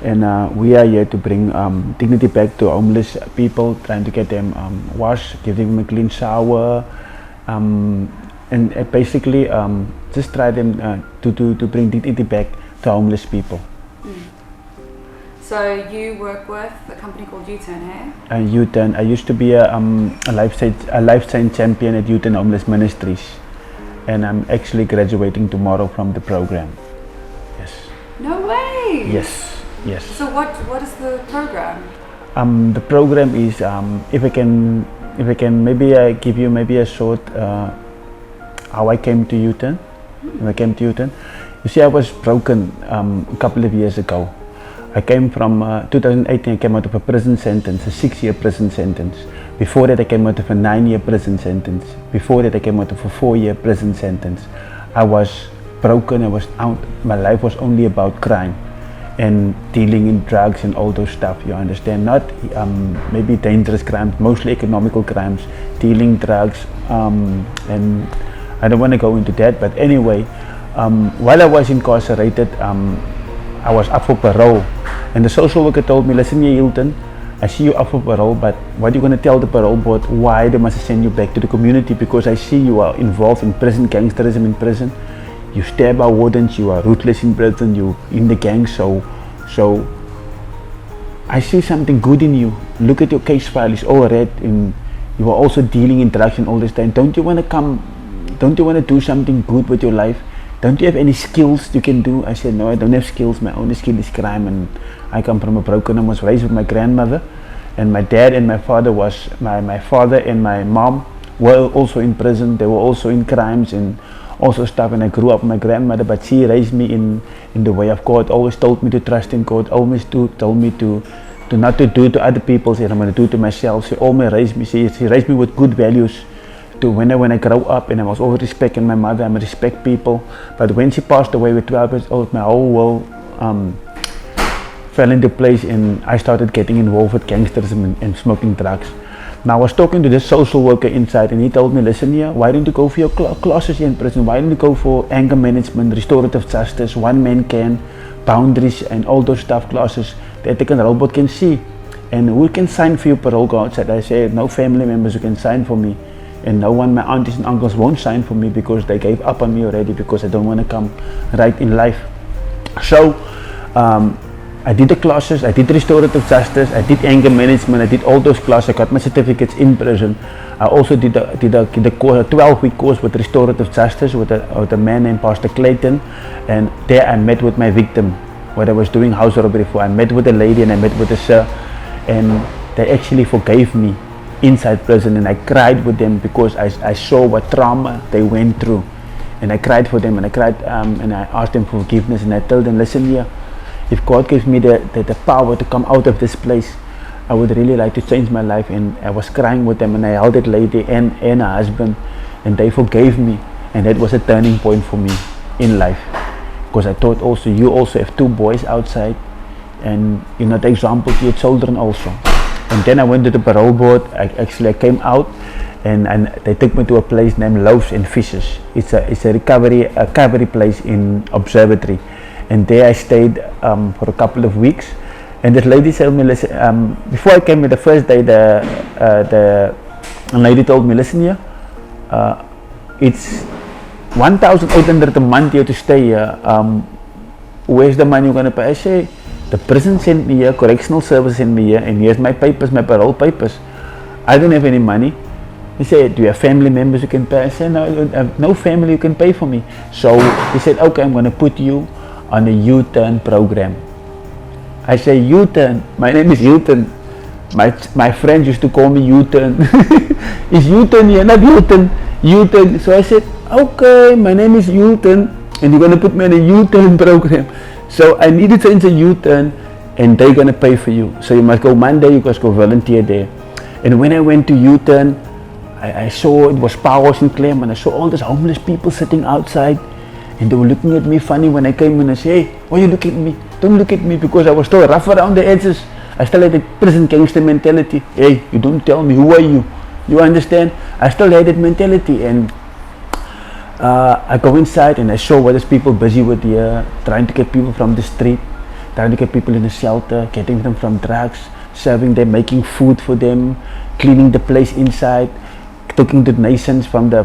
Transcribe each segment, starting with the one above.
and we are here to bring dignity back to homeless people, trying to get them washed, give them a clean shower, and basically just try them to bring dignity back to homeless people. So you work with a company called Uturn, hey? Uturn. I used to be a lifetime champion at Hilton Homeless Ministries, and I'm actually graduating tomorrow from the program. Yes. No way. Yes. Yes. So what is the program? The program is if I can maybe give you maybe a short how I came to Hilton. When I came to Hilton, you see, I was broken a couple of years ago. I came from 2018. I came out of a prison sentence, a 6-year prison sentence. Before that, I came out of a 9-year prison sentence. Before that, I came out of a 4-year prison sentence. I was broken. I was out. My life was only about crime and dealing in drugs and all those stuff. You understand? Not maybe dangerous crimes, mostly economical crimes, dealing drugs, and I don't want to go into that. But anyway, while I was incarcerated, I was up for parole. And the social worker told me, listen here, Hilton, I see you up for parole, but what are you going to tell the parole board? Why they must send you back to the community? Because I see you are involved in prison, gangsterism in prison. You stab our wardens, you are ruthless in prison, you in the gang, so I see something good in you. Look at your case file, it's all red, and you are also dealing in drugs and all this time. Don't you want to do something good with your life? Don't you have any skills you can do? I said, no, I don't have skills. My only skill is crime, and I come from a broken home. I was raised with my grandmother, and my dad and my father my father and my mom were also in prison. They were also in crimes and also stuff, and I grew up with my grandmother, but she raised me in the way of God, always told me to trust in God, always told me to not to do to other people, and I'm going to do to myself. She always raised me, she raised me with good values. To when I grow up, and I was always respecting my mother, I respect people. But when she passed away with 12 years old, my whole world fell into place, and I started getting involved with gangsterism and smoking drugs. Now I was talking to this social worker inside, and he told me, listen here, why don't you go for your classes here in prison? Why don't you go for anger management, restorative justice, one man can, boundaries, and all those stuff classes that the parole board can see. And who can sign for your parole outside? I said, no family members who can sign for me. And no one, my aunties and uncles won't sign for me because they gave up on me already, because I don't want to come right in life. So I did the classes, I did restorative justice, I did anger management, I did all those classes, I got my certificates in prison. I also did a 12-week course with restorative justice with a man named Pastor Clayton, and there I met with my victim, what I was doing house robbery for. I met with a lady and I met with a sir, and they actually forgave me inside prison, and I cried with them because I saw what trauma they went through, and I cried for them, and I cried and I asked them for forgiveness, and I told them, listen here, if God gives me the power to come out of this place, I would really like to change my life. And I was crying with them, and I held that lady and her husband, and they forgave me, and that was a turning point for me in life, because I thought also, you also have 2 boys outside, and you're not an example to your children also. And then I went to the parole board. I came out, and they took me to a place named Loaves and Fishes. It's a recovery place in Observatory, and there I stayed for a couple of weeks. And this lady told me, listen, before I came here the first day, the lady told me, listen here, it's 1,800 a month here to stay here. Where's the money you're gonna pay? I say, the prison sent me here, correctional service sent me here, and here's my papers, my parole papers. I don't have any money. He said, do you have family members who can pay? I said, no, I have no family who can pay for me. So he said, okay, I'm going to put you on a Uturn program. I say, Uturn? My name is Hilton. My friends used to call me Uturn. Is Uturn here? Not Hilton. Uturn. So I said, okay, my name is Hilton, and you're going to put me on a Uturn program. So I needed to enter Uturn, and they're going to pay for you. So you must go Monday, you must go volunteer there. And when I went to Uturn, I saw it was Powers in Claremont. I saw all these homeless people sitting outside, and they were looking at me funny when I came in. I said, hey, why you look at me? Don't look at me, because I was still rough around the edges. I still had a prison gangster mentality. Hey, you don't tell me, who are you? You understand? I still had that mentality, and I go inside and I saw what is people busy with here, trying to get people from the street, trying to get people in a shelter, getting them from drugs, serving them, making food for them, cleaning the place inside, taking donations from the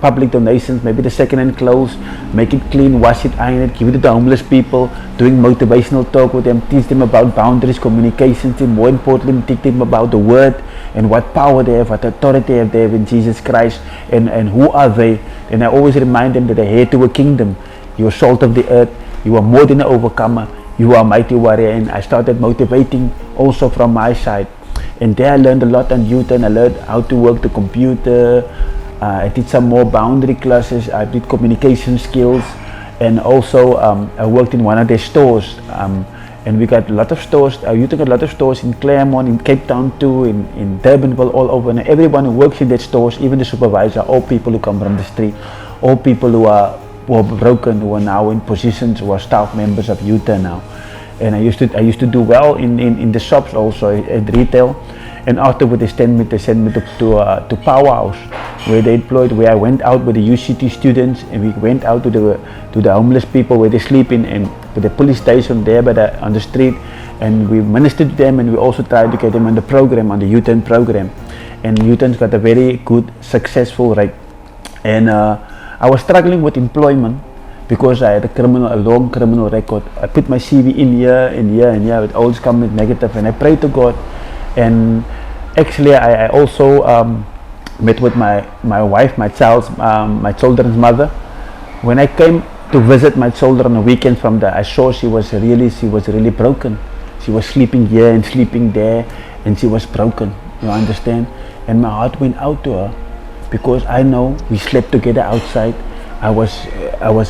public donations, maybe the second-hand clothes, make it clean, wash it, iron it, give it to the homeless people, doing motivational talk with them, teach them about boundaries, communications, and more importantly, teach them about the word and what power they have, what authority they have in Jesus Christ, and who are they. And I always remind them that they're here to a kingdom. You are salt of the earth, you are more than an overcomer, you are a mighty warrior. And I started motivating also from my side. And there I learned a lot on Uturn. I learned how to work the computer. I did some more boundary classes. I did communication skills, and also I worked in one of their stores. And we got a lot of stores. Uturn got a lot of stores in Claremont, in Cape Town too, in Durbanville, all over. And everyone who works in that stores, even the supervisor, all people who come from the street, all people who are broken, who are now in positions, who are staff members of Uturn now. And I used to do well in the shops also at retail, and afterward they sent me to Powerhouse, where they employed, where I went out with the UCT students, and we went out to the homeless people where they sleep in, and with the police station there on the street, and we ministered to them, and we also tried to get them on the program, on the Uturn program. And Uturn's got a very good successful rate. And I was struggling with employment, because I had a long criminal record. I put my CV in here and here and here, it always comes with negative, and I prayed to God. And actually I also met with my wife, my children's mother. When I came to visit my children on a weekend from there, I saw she was really broken. She was sleeping here and sleeping there, and she was broken, you understand? And my heart went out to her, because I know we slept together outside. I was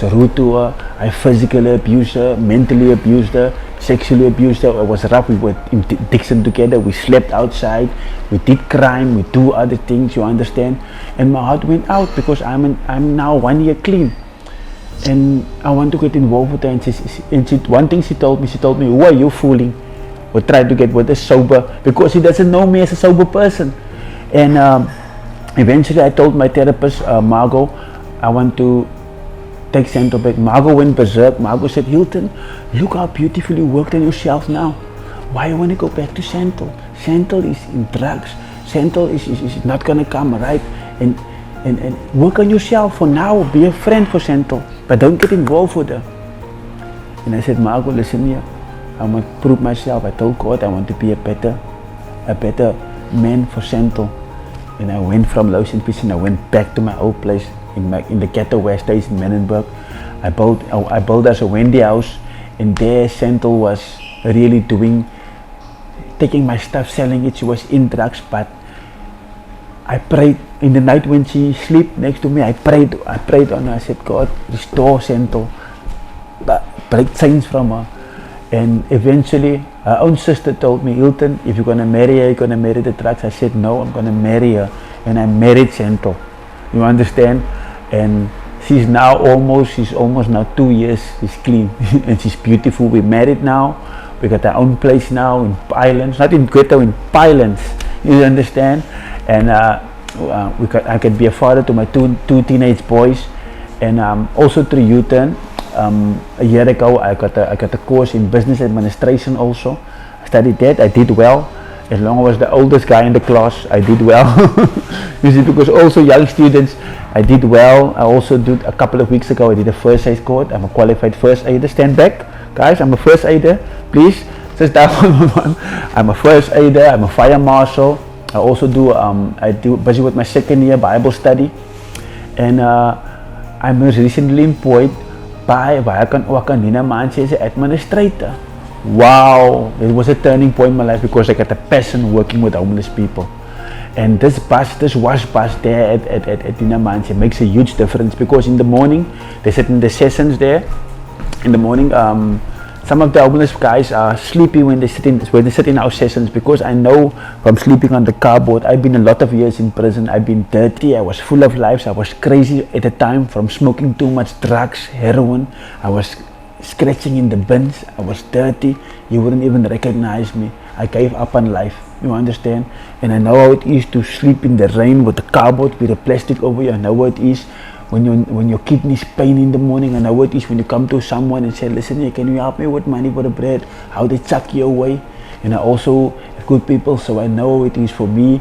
rude to her. I physically abused her, mentally abused her, sexually abused her. I was rough. We were in Dixon together. We slept outside. We did crime. We do other things. You understand? And my heart went out, because I'm now 1 year clean, and I want to get involved with her. And one thing she told me, "Who are you fooling? Or try to get with a sober?" Because she doesn't know me as a sober person. And eventually, I told my therapist, Margot, I want to take Santal back. Margot went berserk. Margot said, "Hilton, look how beautifully you worked on yourself now. Why you want to go back to Santal? Santal is in drugs. Santal is not going to come, right? And work on yourself for now. Be a friend for Santal, but don't get involved with her." And I said, "Margot, listen here. I want to prove myself." I told God I want to be a better man for Santal. And I went from Lowe's and Fish, and I went back to my old place in the ghetto where I stayed in Menenberg. I built us a Wendy house, and there Santal was really taking my stuff, selling it. She was in drugs, but I prayed in the night when she slept next to me. I prayed on her. I said, "God, restore Santal, break chains from her." And eventually her own sister told me, "Hilton, if you're going to marry her, you're going to marry the drugs." I said, "No, I'm going to marry her." And I married Santal. You understand? And she's almost now 2 years. She's clean and she's beautiful. We're married now. We got our own place now in Pinelands, not in Ghetto, in Pinelands. You understand? And I can be a father to my two teenage boys. And also through Uturn, a year ago I got a course in business administration also. I studied that. I did well. As long as I was the oldest guy in the class, I did well. You see, because also young students, I did well. I also did a couple of weeks ago, I did a first aid course. I'm a qualified first aider. Stand back, guys. I'm a first aider. Please, just that one. I'm a first aider. I'm a fire marshal. I also do busy with my second year Bible study. And I'm recently employed by Nina Manzi as an administrator. Wow, it was a turning point in my life, because I got a passion working with homeless people. And this wash bus there at Nina Manzi makes a huge difference, because in the morning they sit in the sessions there. In the morning, some of the homeless guys are sleepy when they sit in our sessions, because I know from sleeping on the cardboard. I've been a lot of years in prison. I've been dirty. I was full of lives. I was crazy at the time from smoking too much drugs, heroin. I was scratching in the bins. I was dirty. You wouldn't even recognize me. I gave up on life. You understand? And I know how it is to sleep in the rain with the cardboard with the plastic over you. I know what it is when your kidneys pain in the morning. And how it is when you come to someone and say, listen here, can you help me with money for the bread? How they chuck you away. And I also have good people, so I know it is for me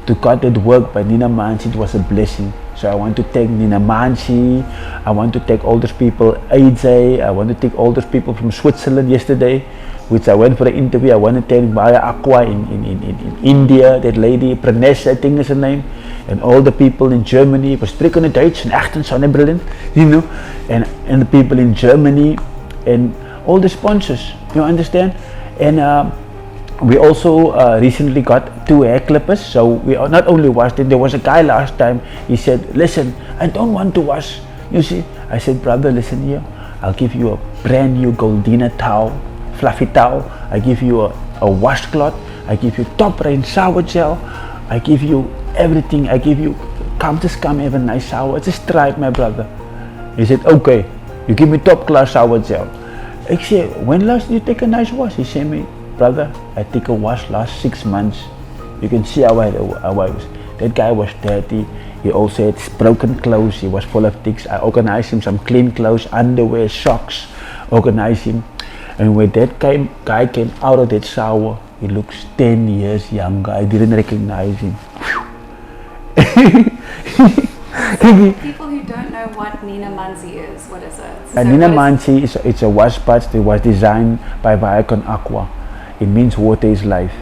to cut that work by Nina Manzi. It was a blessing. So I want to thank Nina Manzi. I want to thank all those people, AJ. I want to thank all those people from Switzerland yesterday, which I went for an interview. I want to thank Maya Aqua in India, that lady, Pranesh, I think is her name, and all the people in Germany. Ik spreek in het Duits en echt een zonnebrillen, you know, and the people in Germany, and all the sponsors, you understand? And we also recently got 2 hair clippers, so we are not only washed it. There was a guy last time, he said, listen, I don't want to wash, you see. I said, brother, listen here, I'll give you a brand new Goldina towel, fluffy towel. I give you a washcloth, I give you top range shower gel, I give you everything. I give you, come have a nice shower. It's a stripe, my brother. He said, okay, you give me top class shower gel. I said, when last did you take a nice wash? He said me, brother, I take a wash last 6 months. You can see how I was. That guy was dirty. He also had broken clothes. He was full of ticks. I organized him some clean clothes, underwear, socks, organized him. And when that guy came out of that shower, he looks 10 years younger. I didn't recognize him. People who don't know what Nina Manzi is, what is it? Nina Manzi it's a wash patch that was designed by Viacom Aqua. It means water is life.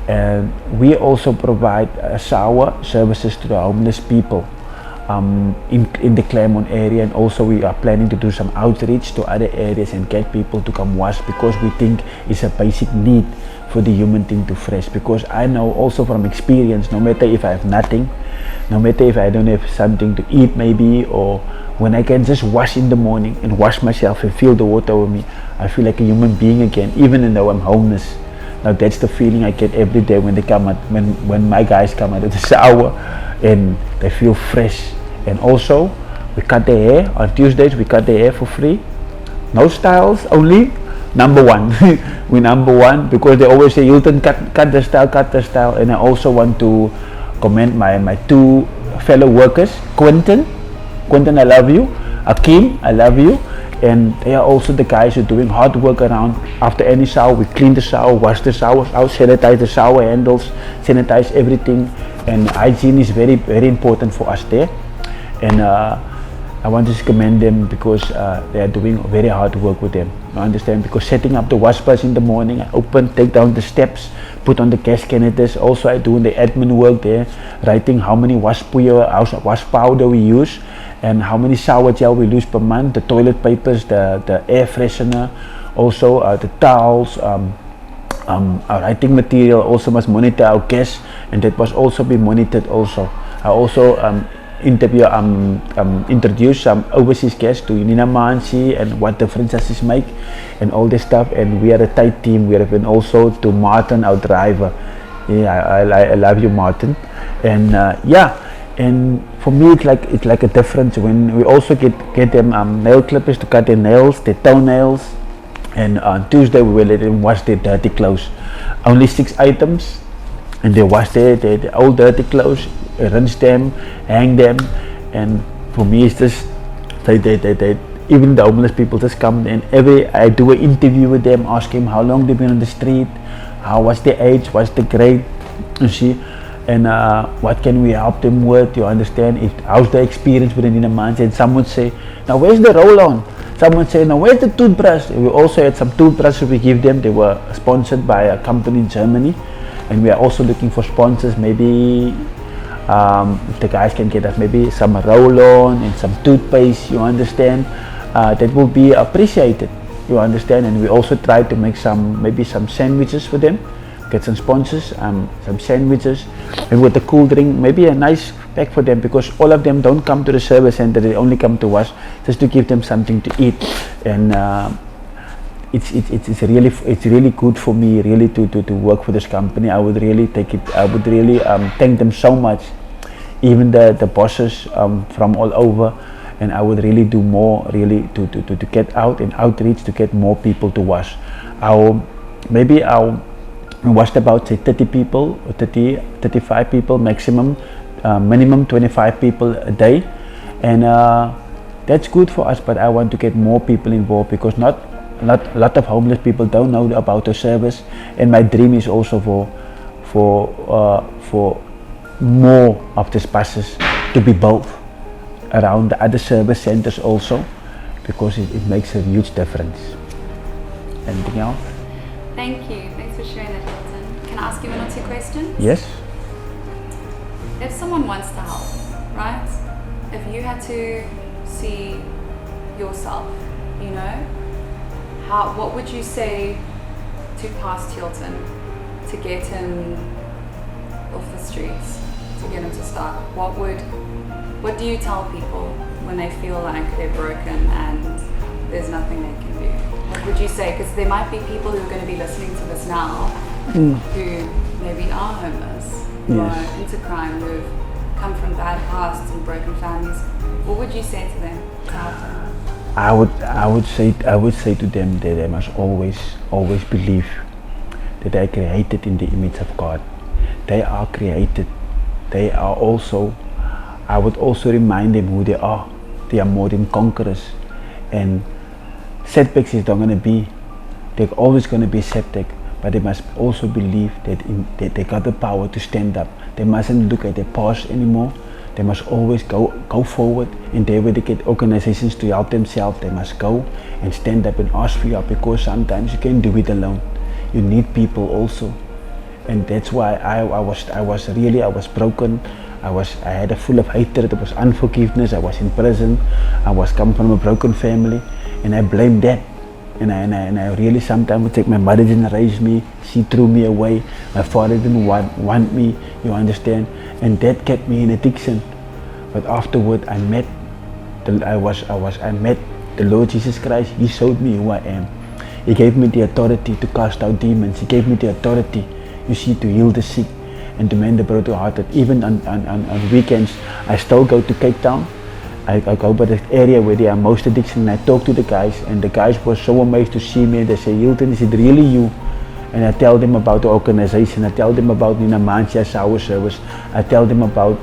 And we also provide shower services to the homeless people in the Claremont area, and also we are planning to do some outreach to other areas and get people to come wash, because we think it's a basic need for the human thing to fresh. Because I know also from experience, no matter if I have nothing, no matter if I don't have something to eat maybe, or when I can just wash in the morning and wash myself and feel the water over me, I feel like a human being again, even though I'm homeless. Now that's the feeling I get every day when they come out, when my guys come out of the shower and they feel fresh. And also we cut their hair on Tuesdays. We cut their hair for free, no styles, only number 1. We number 1 because they always say, Hilton, cut the style. And I also want to commend my 2 fellow workers, Quentin, I love you, Akim, I love you. And they are also the guys who are doing hard work around. After any shower, we clean the shower, wash the showers out, sanitize the shower handles, sanitize everything. And hygiene is very, very important for us there. And I want to commend them because they are doing very hard work with them. You understand? Because setting up the wash bus in the morning, I open, take down the steps, put on the gas canisters. Also, I do the admin work there, writing how many wash powder we use, and how many shower gel we use per month, the toilet papers, the air freshener, also the towels, our writing material also must monitor our guests, and that must also be monitored also. I also introduce some overseas guests to Nina Manzi and what differences make and all this stuff. And we are a tight team. We have been also to Martin, our driver. Yeah, I love you, Martin. And yeah, and for me it's like a difference when we also get them nail clippers to cut their nails, their toenails. And on Tuesday we will let them wash their dirty clothes. Only 6 items, and they wash their old dirty clothes, rinse them, hang them. And for me it's just they even the homeless people just come, and I do an interview with them, ask them how long they've been on the street, what's their age, what's the grade, you see, and what can we help them with, you understand, how's the experience with the Nina Manzi. And someone say, now where's the roll-on? Someone say, now where's the toothbrush? We also had some toothbrushes we give them. They were sponsored by a company in Germany, and we are also looking for sponsors. Maybe if the guys can get us maybe some roll-on and some toothpaste, you understand, that will be appreciated, you understand. And we also try to make maybe some sandwiches for them, get some sponsors, some sandwiches, and with the cool drink, maybe a nice pack for them, because all of them don't come to the service center, they only come to us just to give them something to eat. And it's really good for me really to work for this company. I would really thank them so much, even the bosses from all over. And I would really do more really to get out and outreach to get more people to wash. I'll washed about say 30 people, or 35 people maximum, minimum 25 people a day. And that's good for us, but I want to get more people involved, because not a lot of homeless people don't know about the service. And my dream is also for more of these buses to be built around the other service centers also, because it makes a huge difference. Anything else? Thank you. Thanks for sharing that, Hilton. Can I ask you one or two questions? Yes. If someone wants to help, right? If you had to see yourself, you know, what would you say to past Hilton to get him off the streets, to get him to start? What do you tell people when they feel like they're broken and there's nothing they can do? What would you say? Because there might be people who are going to be listening to this now who maybe are homeless, who are into crime, who've come from bad pasts and broken families. What would you say to them to help them? I would say to them that they must always believe that they are created in the image of God. They are created. They are also. I would also remind them who they are. They are more than conquerors. And setbacks is not going to be. They're always going to be setback. But they must also believe that they got the power to stand up. They mustn't look at their past anymore. They must always go forward, and there where they get organizations to help themselves, they must go and stand up and ask for help, because sometimes you can't do it alone. You need people also. And that's why I was broken. I had a full of hatred. There was unforgiveness. I was in prison. I was come from a broken family, and I blame that. And I really sometimes would think my mother didn't raise me. She threw me away. My father didn't want me. You understand? And that kept me in addiction. But afterward, I met the Lord Jesus Christ. He showed me who I am. He gave me the authority to cast out demons. He gave me the authority, you see, to heal the sick and to mend the brokenhearted. Even on weekends, I still go to Cape Town. I go by the area where there are most addiction, and I talk to the guys, and the guys were so amazed to see me. They say, Hilton, is it really you? And I tell them about the organization. I tell them about Nina Manzi and Uturn service. I tell them about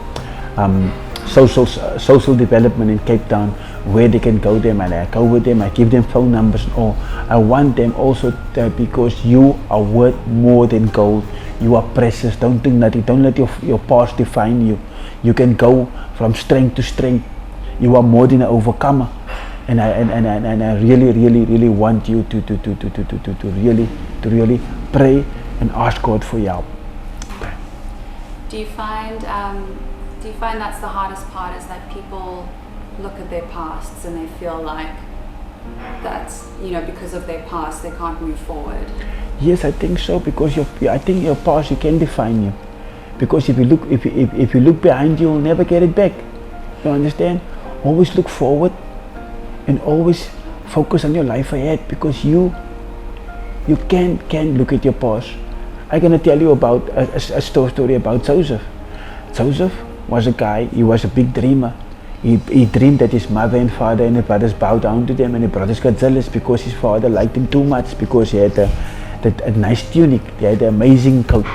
social development in Cape Town, where they can go there, and I go with them. I give them phone numbers and all. I want them also to, because you are worth more than gold. You are precious. Don't do nothing. Don't let your past define you. You can go from strength to strength. You are more than an overcomer, and I really want you to really pray and ask God for help. Do you find that's the hardest part, is that people look at their pasts and they feel like that's, you know, because of their past they can't move forward? Yes, I think so, because I think your past, you can define you, because if you look behind you, you'll never get it back. You understand? Always look forward and always focus on your life ahead, because you can't look at your past. I'm gonna tell you about a story about Joseph. Joseph was a guy. He was a big dreamer. He dreamed that his mother and father and his brothers bowed down to them, and the brothers got jealous because his father liked him too much, because he had a nice tunic, he had an amazing coat.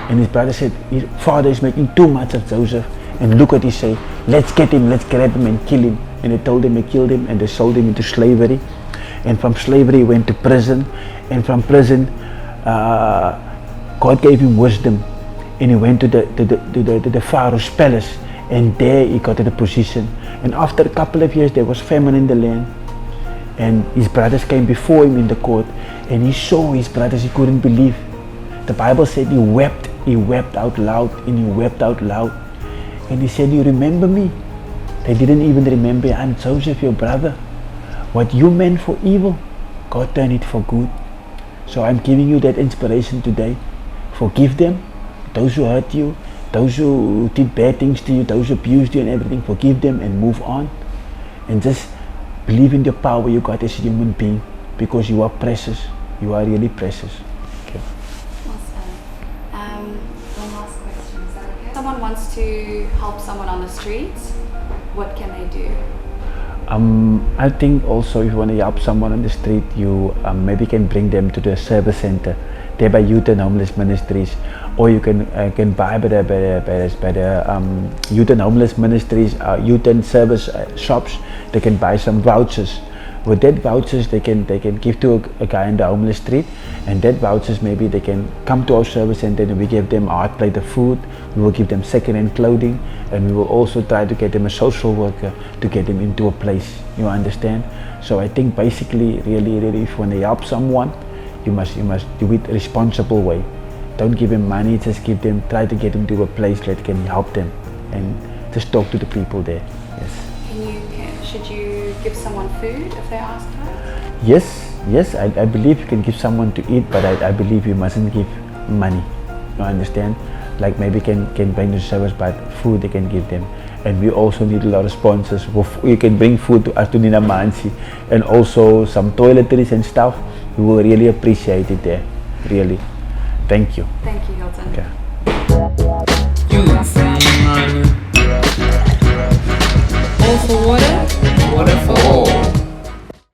And his brother said, his father is making too much of Joseph. And look what he said, let's get him, let's grab him and kill him. And they told him they killed him, and they sold him into slavery. And from slavery he went to prison. And from prison, God gave him wisdom. And he went to the Pharaoh's palace. And there he got to the position. And after a couple of years, there was famine in the land. And his brothers came before him in the court. And he saw his brothers, he couldn't believe. The Bible said he wept out loud, and he wept out loud. And he said, you remember me? They didn't even remember, I'm Joseph, your brother. What you meant for evil, God turned it for good. So I'm giving you that inspiration today. Forgive them, those who hurt you, those who did bad things to you, those who abused you and everything. Forgive them and move on. And just believe in the power you got as a human being, because you are precious. You are really precious. Okay. Awesome. One last question, is that okay? Someone wants to help someone on the streets, what can they do? I think also if you want to help someone on the street, you maybe can bring them to the service center there by Uturn Homeless Ministries, or you can buy by the Uturn Homeless Ministries, Uturn service shops. They can buy some vouchers. With that vouchers they can give to a guy in the homeless street, and that vouchers maybe they can come to our service center and we give them a hot plate of food. We will give them second-hand clothing, and we will also try to get them a social worker to get them into a place. You understand? So I think basically, really, if you want to help someone, you must do it a responsible way. Don't give them money, just try to get them to a place that can help them, and just talk to the people there. Yes. Should you give someone food if they ask for it? Yes, I believe you can give someone to eat, but I believe you mustn't give money. You understand? Like maybe can bring the service, but food they can give them. And we also need a lot of sponsors. You can bring food to us, to Nina Manzi, and also some toiletries and stuff. We will really appreciate it there. Really. Thank you. Thank you, Hilton. Okay. All for water.